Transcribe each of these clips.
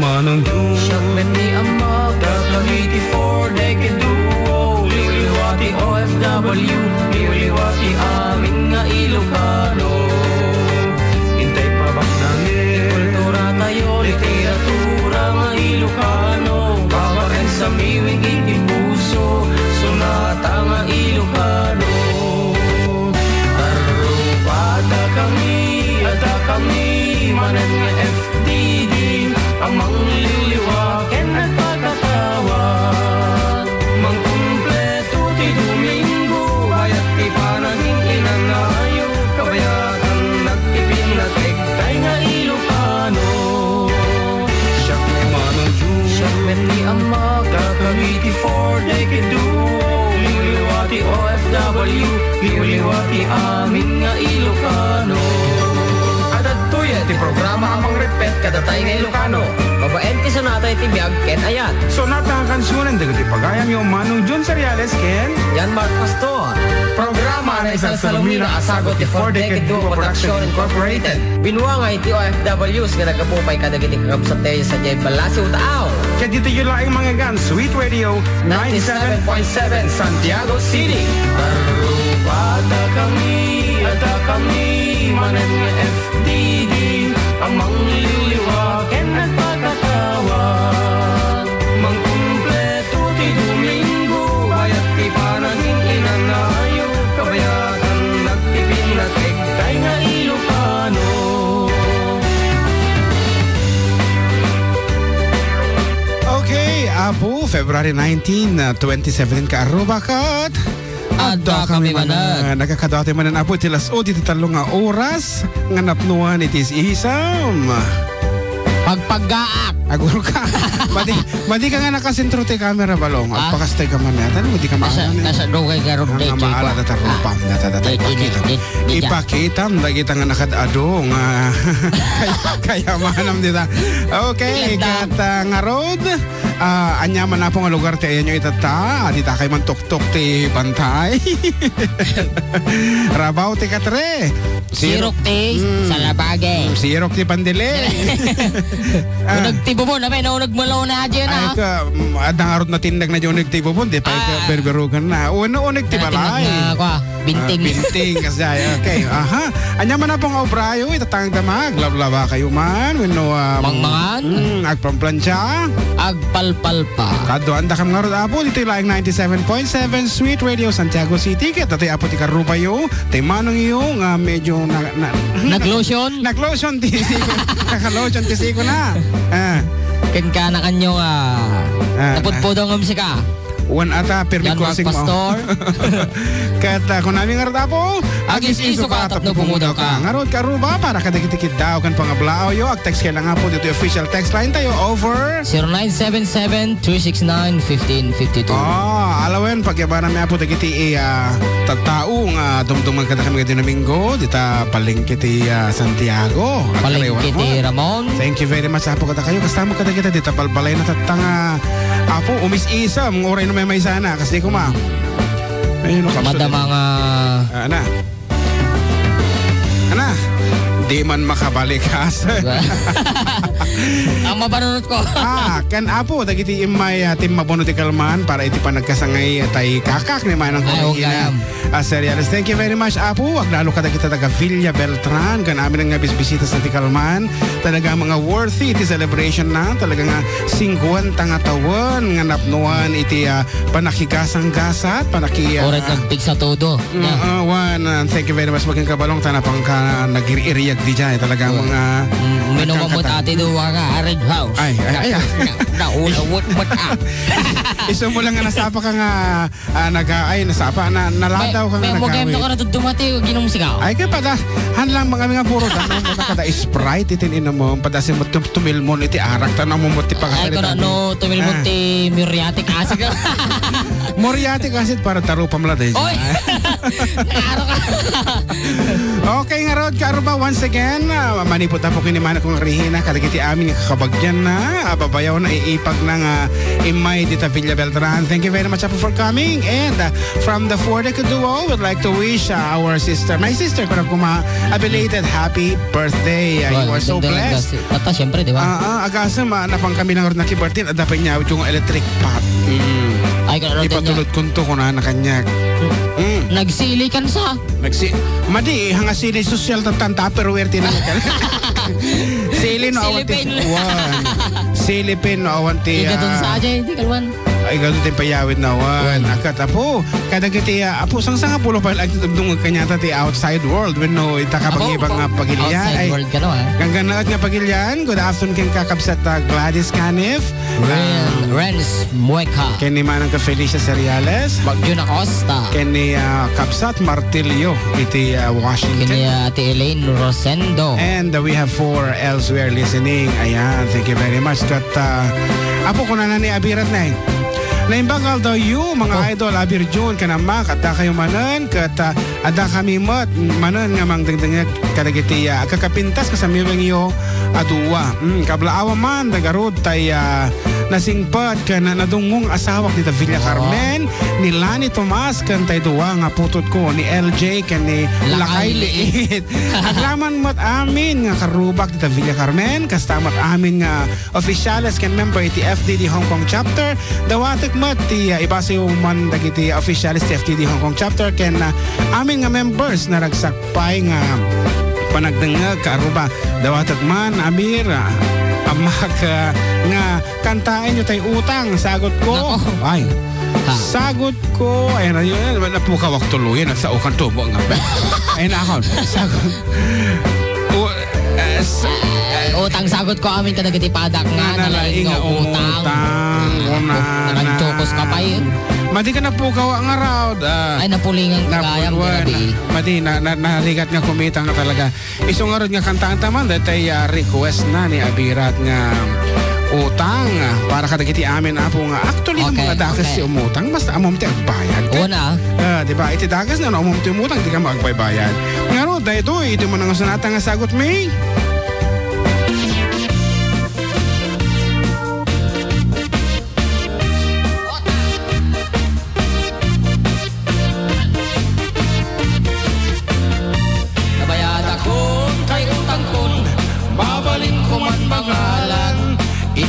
manong June. Siyakmet ni Ama, Cavite for decade duo. Liwliwati OFW, liwliwati aming nga Ilocano. Hintay pa bang nangin? Kultura tayo, literatura nga Ilocano. Bawakan sa miwing itipuso, sunata nga Ilocano. Arubada kami, ada kami, manan nga FDD. Amang liliwaken at pagkatawad. Mangkumpleto ti Domingo, bayat ti panaging inanayo. Kabayatan nagtipinatek, tay nga Ilocano. Siyakmet manong June, siyakmet ni Ama, Cavite for decade duo. Liwliwati OFW, liwliwati amin nga Ilocano. Ti programa amang repet kadatay nga Ilocano. Babaen ti sonata iti biyag ken ayat. Sonata ang kansyonan dagat ipagayam yung manong June Seriales ken Yan Mark Pastor. Programa na isang Salomina asagot ti 4-decade duo Production Incorporated. Binuangay ti OFWs nga nagkapupay kadagiti kakabsatay sa Jay Balasi Utaaw. Kaya dito yung laing mga gan Sweet Radio 97.7 Santiago City. Arubada kami, ada kami, manan nga FDD. Amang liliwaken at pagkatawad. Mangkumpleto ti Domingo, bayat ti panaging inanayo. Kabayatan nagtipinatek, tay nga Ilocano. Okay, Apo, February 19, 2017 ka Arubakat. Adda kami manan. Nakakadati manan Apo tilas o dito talong nga oras nga napnuan itis isam. Pagpagaak. Aguro ka. Madi ka nga nakasentro ti camera balong. Pagpakastay ka man yata. Madi ka maalan. Nasa dugay ka ron. Nga maala data rupam. Data ipakita. Dagita nga nakadado. Kaya manam dita. Okay. Kata nga road. Anyaman na po nga lugar ti ayan nyo itata. Dita kay man tuktok ti bantay. Rabaw ti katre. Sirok ti Salabage. Sirok ti Pandile. Nagtibo mo na may nagmalaw na dyan na. Ay ka, adangarot na tindag na dyan nagtibo mo. Di pa berberugan na. Uno-unig ti balay. Binting. Binting kasi. Okay. Aha. Anyaman na po nga obrayo. Itatang damag. Lablaba kayo man. Mangmangan. Agpamplansya. Agpalpalpa. Kado, anda kam nga ron Apo. Dito yung laing 97.7 Sweet Radio Santiago City. Kaya tatay Apo ti Karubayo. Tay manong yung medyo naglotion? Naglotion ti siko. Nakalotion ti siko na. Ken ka na kanyo napudpudong ang musika. One ata, permit crossing mo. Pastor. Kata kung namin nga po, agis iso ka, tapno pumudaw ka. Ngarod ka ruba, para kadagit-dikit daw kan pangablao yo. Ag-text ka lang nga po dito official text line tayo over 0977-369-1552. Alawen, pagyabaran na po dagiti tatao nga dumduman kada kami gadi na Minggo, dita palengke Santiago. Palengke ti Ramon. Thank you very much Apo kada kayo. Kasama kada kita dita balbalay na tatanga Apo, umis-isa, mong oray na may sana. Kasi ko ma. Ayun, madamang Ana. Di man makabalikas. Ang mabanunot ko. Kan Apo, dagiti imay tim mabuno ti kalman para iti panagkasangay tay kakak ni manang kumahina. Serialis, thank you very much Apo. Wag lalo ka kita taga Villa Beltran. Kan amin nga bisbisita sa ti kalman. Talaga mga worthy iti celebration na. Talaga nga 50 nga taon nga napnuan iti panakigasang gasat. Orat nagpig sa todo. Thank you very much maging kabalong tanapang ka nag-iriag di dyan. Talaga mga minumamot ati doon nga Red House. Ay. Naulawot mo ta. Iso mo lang nga nasapa ka nga nasapa na naladaw ka nga nagawin. May mo ka na dumati ginong sigaw. Ay kaya pada hanlang mga puro dano mo na kada Sprite itin ino mo padasin mo tumilmon iti arak tanang mo ti Ay pagkasalita. kung tumilmon ti muriatic acid. Muriatic acid para taro pamla day. Oy! Nakaro ka. Okay nga Rod, karo ba once again, manipot na po kiniman akong Rihina, kadagiti amin kakabagyan na, babayaw na iipag ng Imay Dita Villa Beltran. Thank you very much for coming. And from the Fordic duo, we'd like to wish our sister, my sister, kung a belated happy birthday. You are so blessed. Tata, syempre, di ba? Agasam, napang kami lang rin nakibirthday, at dapat niya yung electric pot. Ay, ipatulot kunto ko na kanya. Nagsili kan sa? Madi, hanga sili social tanta pero werti na ka. Sili no awanti. Silipin no awanti. Igadon sa aja, hindi kalwan. Ay gadon tin payawid na wan. Akat apo, kada kiti apo sang pulo pa lang tudong kanya ti outside world when no itaka pag-ibang nga pagilyan. Outside world ka no ha. Ganganaot nga pagilyan. Good afternoon ken kakabsat Gladys Canif. Renz Mueca. Ken ni manang ka Felicia Seriales. Bagyo na Costa. Ken ni Kabsat Martillo iti Washington. Ken ni Ate Elaine Rosendo. And we have 4 elsewhere listening. Ayan, thank you very much. Kat apo ko na ni abirat na Naimbagal daw yung mga idol abir June kanamak at kayo manan kat ada kami mat manan nga mang dagdag kadagiti kakapintas kasamiwang iyo aduwa kablaawa man dagarod tay nasingpat ka na nadungong asawak dita Villa Carmen ni Lani Tomas kan tay duwa nga putot ko ni LJ kan ni Lakay Liit aglaman mat amin nga karubak dita Villa Carmen kastamat amin nga officials kan member iti FDD Hong Kong chapter dawatek mat ti ibase man dagiti officials ti FDD Hong Kong chapter ken amin nga members na ragsakpay nga panagdengeg karuba dawatek man amir amak nga kantain nyo tay utang sagot ko ay sagot ko ay na yun napukawak tuluyan at sa ukang tubo nga ay na ako sagot utang sagot ko amin kadagiti padak nga nalaing nga utang nakanchokos ka pa yun madi ka napukaw nga raw ay napulingan kagayang grabe madi narigat nga kumita nga talaga isong nga rin nga kantaan taman datay request na ni Abirat nga utang para kadagiti amin apo nga actually mga dakas si umutang basta amom ti agbayad una diba iti dakas na amom ti umutang di ka magbaybayad nga ro dahito iti mo nang sanata nga sagot may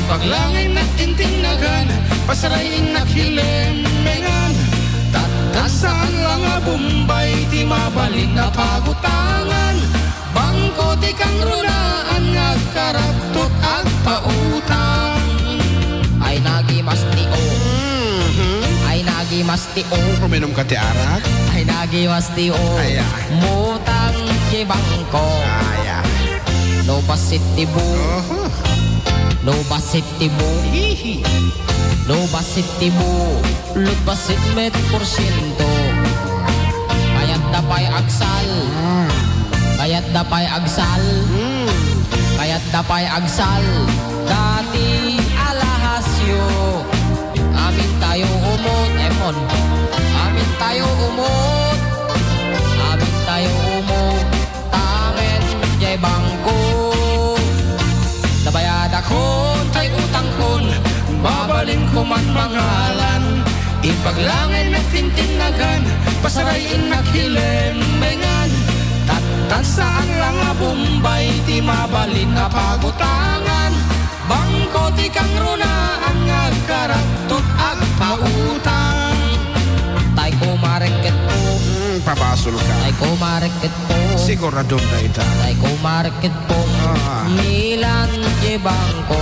Paglangay nagtintingagan, pasarayin nakilembengan. Tatasaan lang nga Bombay, di mabalik na pagutangan. Bangko di kang runaan, nga karaptot at pautang. Ay nagimastio, ay nagimastio. Kuminom ka ti arak? Ay nagimastio, mutang di bangko. No pasitibo. No basit tibo, no basit tibo, lut basit met porsyento. Kayat dapay agsal, kayat dapay agsal, kayat dapay agsal. Dati alahasyo, amin tayo umot, Emon. Amin tayo umot, amin tayo umot. Tamen jay bangko. Nabayad ako tay utang kon, babalin ko man pangalan. Ipaglangay nagtintinagan, pasarayin nakilembengan. Tatasaan lang nga Bombay, di mabalin na pagutangan. Bangko ti kang runaan, nga karaptot at pautang. Tay ko mareket po, papasol ka. Tay ko mareket po, siguradong na ita. Tay ko mareket po, Milan di bangko.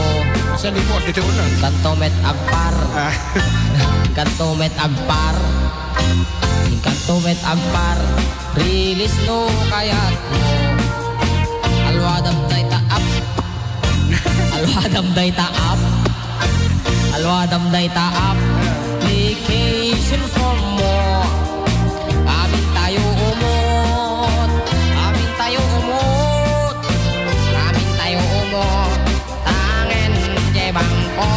Sa limot dito ulan. Kantomet agpar. Kantomet agpar. Kantomet agpar. Release no kayat mo. Alwadam day taap. Alwadam day taap. Alwadam day taap. Vacation for more. Amin tayo umot. Amin tayo umot. Amin tayo umot. Tangen jay bangko.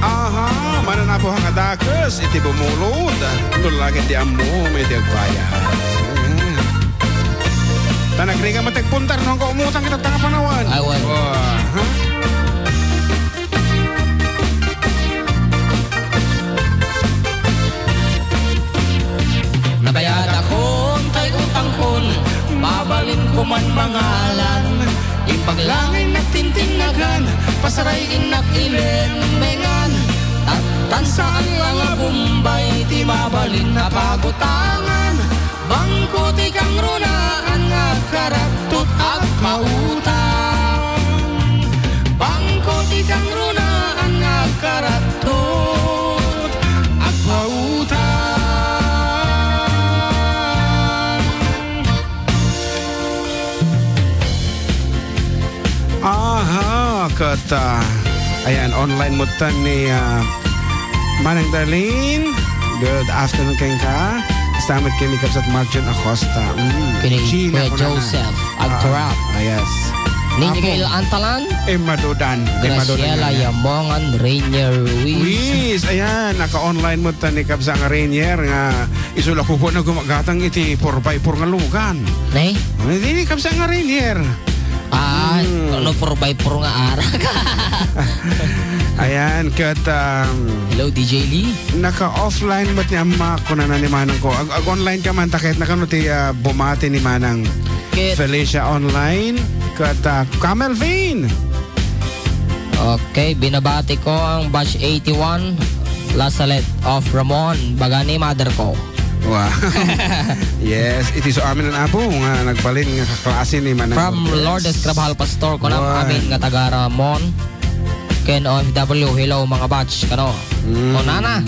Aha, mana na po hang adakas iti bumulod. Tulagin di amo may di agbayan. Tanagri ka matigpuntar nung kaumutang kita tanga panawan. Ay, wala. Ha? Nabayad akong tay utang kon, babalin ko man mangalan. Ipaglangin na tintingagan, pasaray inak ilenmengan. Tatan saan lang a bumbay, ti mabalin na pagutangan. Bangko ti kang runaan nga karatut at mautang. Bangko ti kang runaan nga karatut at mautang. Aha, kata. Ayan, online mo tan ni Manang Darlene. Good afternoon kayong ka. Kasama kami kapsat Marjon Acosta. Kini Kuya ko na. Joseph Agtarap. Yes. Ninyo kayo Antalan, Madudan. Graciela Yamongan, Rainier Ruiz. Luis, ayan, naka-online mo tan ni kapsa nga Rainier nga isula ko na gumagatang iti 4x4 nga lugan. Nay? Hindi kapsa nga Rainier. Ano 4x4 nga ara ka? Ayan, kata Hello, DJ Lee. naka-offline ba't niya makuna na ni Manang ko? Ag-online ka man, takit na kano ti bumati ni Manang Kit. Felicia online. Kata Camel Vane. Okay, binabati ko ang batch 81, Lasalet of Ramon, bagani mother ko. Wow. Yes, iti so amin ang apo nga nagbalin nga kaklase ni Manang. From Cortez. Lourdes Crabhal Pastor ko na Wow. amin nga taga Ramon. Ken OFW, hello mga batch kano. Konana.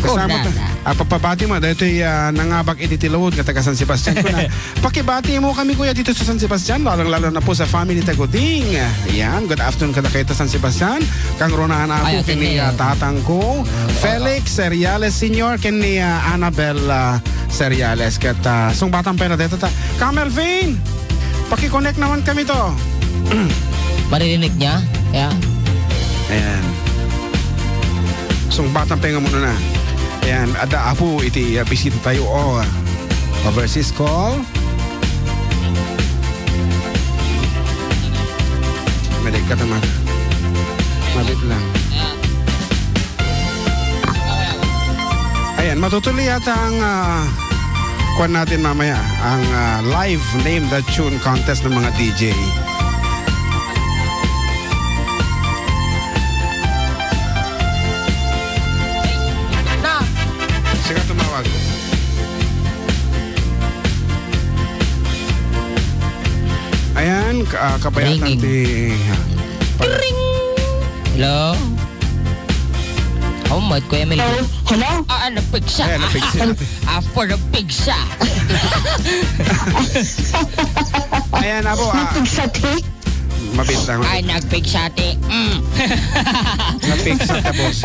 Kasama ta. Kunana. Papabati mo dito nangabak iti tilawod nga taga San Sebastian ko na. Pakibati mo kami kuya dito sa San Sebastian, lalo na po sa family Taguting. Yan, good afternoon kada kayo San Sebastian. Kang ronahan Ay, ako kini atene. tatang ko. Felix Seriales Senior kini Annabel Seriales kat song batang pera dito ta. Camel Vane. Paki-connect naman kami to. Maririnig niya? Yeah. Ayan. So, batang penga muna na. Ayan, ada apo iti bisita tayo o overseas call. Madig ka naman. Mabit lang. Ayan, matutuloy yata ang kwan natin mamaya. Ang live Name the Tune contest ng mga DJ. Sige, tumawag. Ayan, kapayatan Ringing. Hello? Oh my Kuya Emily. Hello? Ano pigsa? Ayan, napigsa. For the pigsa. Ayan, apo. Napigsati? Mabit lang. Ay, nagpigsa ti. Napigsa tapos.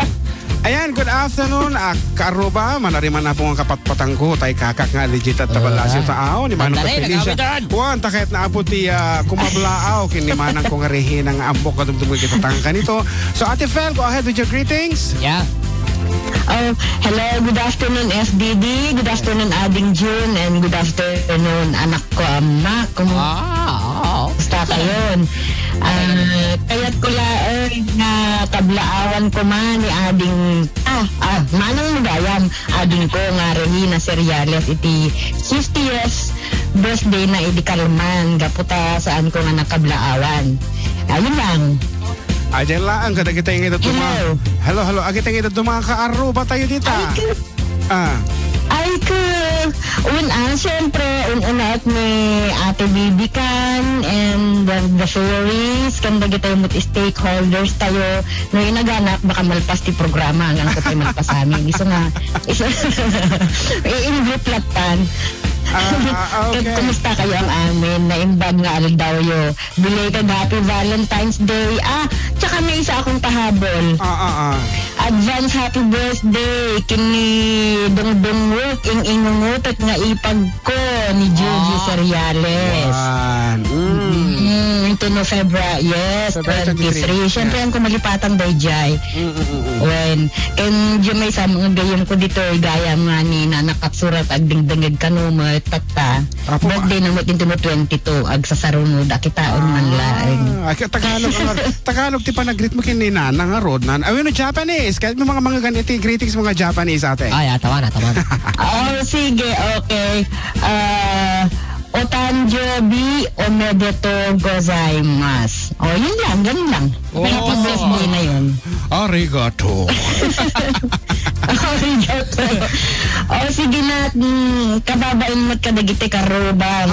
Ayan, good afternoon. Karuba, manariman na po ang kapatpatang ko. Tay kakak nga legit at tabalasyo tao. Ni Manang Andali, Felicia. nagawitan. Juan, takit na apo ti kumablaaw. Kin ni Manang kong arihin ang ambok kadumdum kita tangka nito. So, Ate Fel, go ahead with your greetings. Yeah. Oh, hello, good afternoon FDD, good afternoon Ading June, and good afternoon anak ko, Ama. Kumusta kayo? Kaya't ko laeng nga kablaawan ko man ni Ading, manang magayam, Ading ko nga Regina Seriales, iti 50 years birthday na idi Kalman, gaputa saan ko nga nakablaawan. Ayun lang. Ayan lang, kada kita yung ito Hello. Hello. Agit yung ito mga ba tayo dito? Ay ko, siyempre, una at may Ate Bibi kan and the fairies, kanda kita yung stakeholders tayo, no inaganap, baka malpas ti programa, hanggang ko tayo malpas amin. Isa i-invite latan. Okay. Kumusta kayo ang amin? Naimbag nga aldaw belated happy Valentine's Day. Tsaka may isa akong pahabol. Advance happy birthday kini Dongdongwok ingungupit nga ipag ko ni Judy Seriales. going to no February, yes, February 23. Siyempre, ang kumalipatan day jay. When, kan may sa mga gayam ko dito, gaya nga ni nanakapsurat, ag dingdingig kanumat, tata. Apo, Birthday na mo din 22, ag sasarunod, akitaon man laing. Tagalog ti pa nag-greet mo kini Nana nga rod nan. Awin no Japanese, kahit may mga ganiti greetings mga Japanese ate. Ay, tawa na. Oh, sige, okay. Otanjobi omedetou gozaimasu. Oh, yun lang, ganun lang. Happy birthday na yun. Arigato. Arigato. Oh, sige na, kababain mo't kadagiti karubang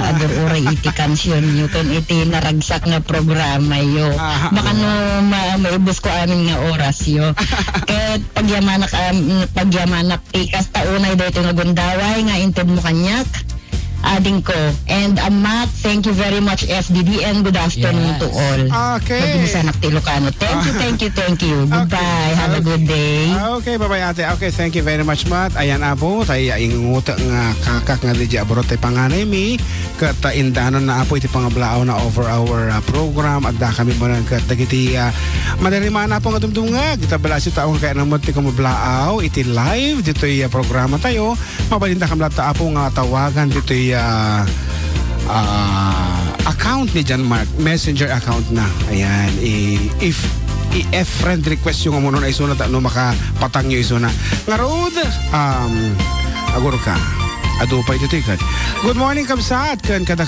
adur-uray iti kansyon nyo kan iti naragsak nga programa yo. Baka no maibos ko amin nga oras yo. Ket pagyamanak tikas taunay dito nga gundaway nga inted mo kanyak. Ading ko. And Matt, thank you very much FDD and good afternoon to all. Okay. Nagbisanak ti Ilocano. Thank you. Goodbye. Have a good day. Okay, bye-bye ate. Okay, thank you very much Matt. Ayan apo, tayo inguta nga kakak nga di abroad tayo panganay mi. Kata indanon na apo iti pangablaaw na over our program. Agda kami mo nang katagiti madariman na po nga dumdungag. Kita bala si taong kaya naman ti kumablaaw. Iti live dito yung programa tayo. Mabalinda kami lata apo nga tawagan dito account ni John Mark, messenger account na. Ayan, if friend request yung amunon ay sunat ano makapatang nyo isuna. Nga road, aguro ka. Ado pa ito tikat. Good morning, Kamsat. Kan kada